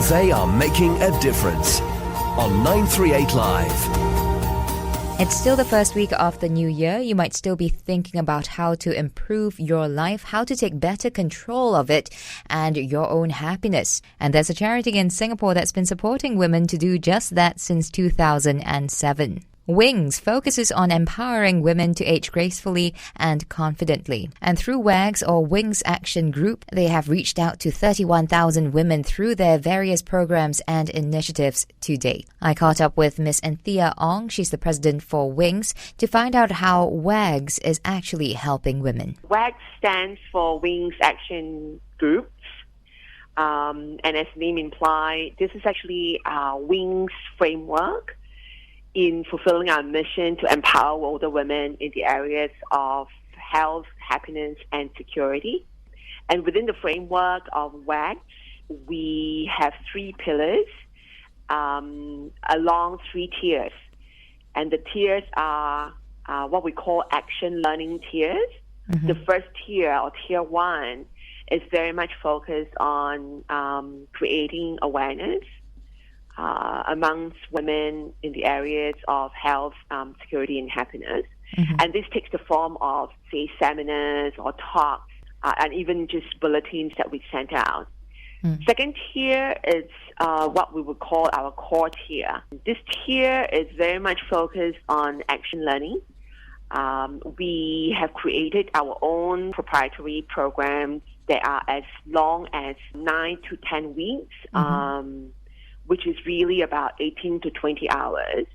They are making a difference on 938 Live. It's still the first week of the new year. You might still be thinking about how to improve your life, how to take better control of it and your own happiness. And there's a charity in Singapore that's been supporting women to do just that since 2007. WINGS focuses on empowering women to age gracefully and confidently. And through WAGS or WINGS Action Group, they have reached out to 31,000 women through their various programs and initiatives to date. I caught up with Miss Anthea Ong, she's the president for WINGS, to find out how WAGS is actually helping women. WAGS stands for WINGS Action Group. And as the name implies, this is actually our WINGS framework in fulfilling our mission to empower older women in the areas of health, happiness, and security. And within the framework of WAGS, we have 3 pillars along 3 tiers. And the tiers are what we call action learning tiers. Mm-hmm. The first tier, or tier 1, is very much focused on creating awareness amongst women in the areas of health, security, and happiness. Mm-hmm. And this takes the form of, say, seminars or talks, and even just bulletins that we sent out. Mm. Second tier is what we would call our core tier. This tier is very much focused on action learning. We have created our own proprietary programs that are as long as 9 to 10 weeks, which is really about 18 to 20 hours,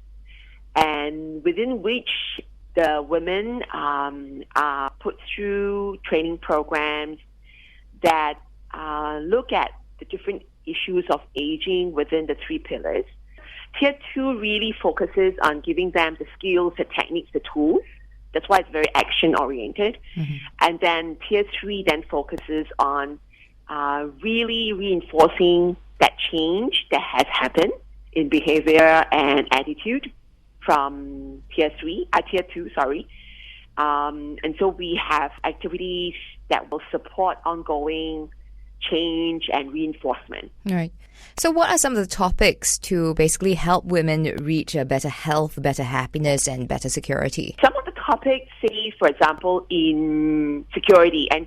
and within which the women are put through training programs that look at the different issues of aging within the 3 pillars. Tier 2 really focuses on giving them the skills, the techniques, the tools. That's why it's very action-oriented. Mm-hmm. And then Tier 3 then focuses on really reinforcing that change that has happened in behavior and attitude from Tier 2. And so we have activities that will support ongoing change and reinforcement. Right. So what are some of the topics to basically help women reach a better health, better happiness, and better security? Some of the topics, say, for example, in security, and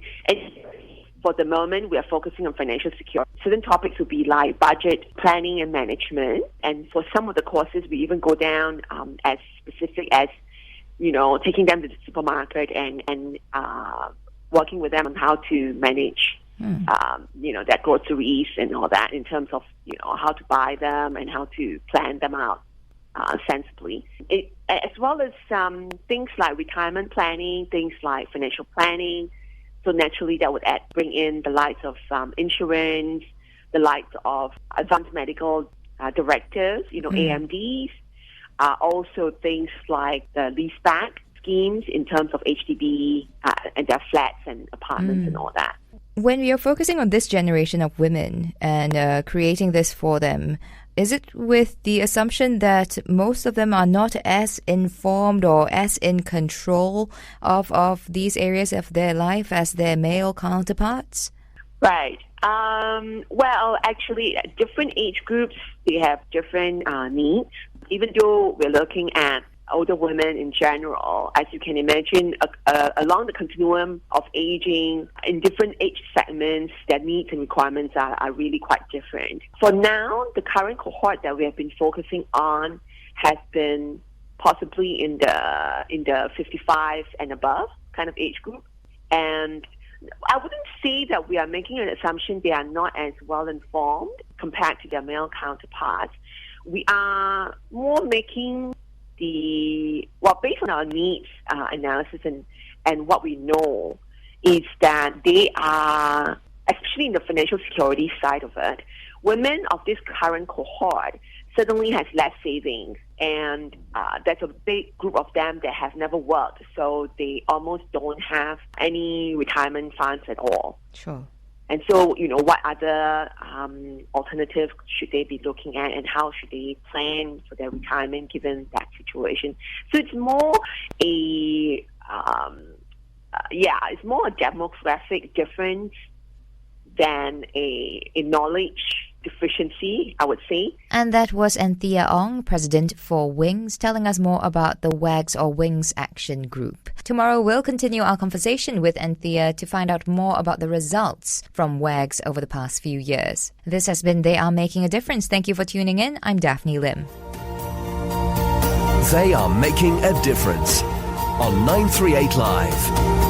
for the moment, we are focusing on financial security. Certain topics would be like budget planning and management. And for some of the courses, we even go down as specific as, taking them to the supermarket and working with them on how to manage, their groceries and all that in terms of, how to buy them and how to plan them out sensibly. As well as things like retirement planning, things like financial planning. So naturally, that would bring in the likes of insurance, the likes of advanced medical directives, AMDs. Also things like the leaseback schemes in terms of HDB and their flats and apartments and all that. When we are focusing on this generation of women and creating this for them, is it with the assumption that most of them are not as informed or as in control of these areas of their life as their male counterparts? Right. Well, actually, different age groups, they have different needs. Even though we're looking at older women in general, as you can imagine, along the continuum of aging, in different age segments, their needs and requirements are really quite different. For now, the current cohort that we have been focusing on has been possibly in the 55 and above kind of age group. And I wouldn't say that we are making an assumption they are not as well informed compared to their male counterparts. We are more making based on our needs analysis and what we know, is that they are, especially in the financial security side of it, women of this current cohort certainly has less savings, and there's a big group of them that have never worked, so they almost don't have any retirement funds at all. Sure. And so, what other alternatives should they be looking at, and how should they plan for their retirement given that situation? So it's more a demographic difference than a knowledge deficiency, I would say. And that was Anthea Ong, President for WINGS, telling us more about the WAGS or WINGS Action Group. Tomorrow we'll continue our conversation with Anthea to find out more about the results from WAGS over the past few years. This has been They Are Making a Difference. Thank you for tuning in. I'm Daphne Lim. They are making a difference on 938 Live.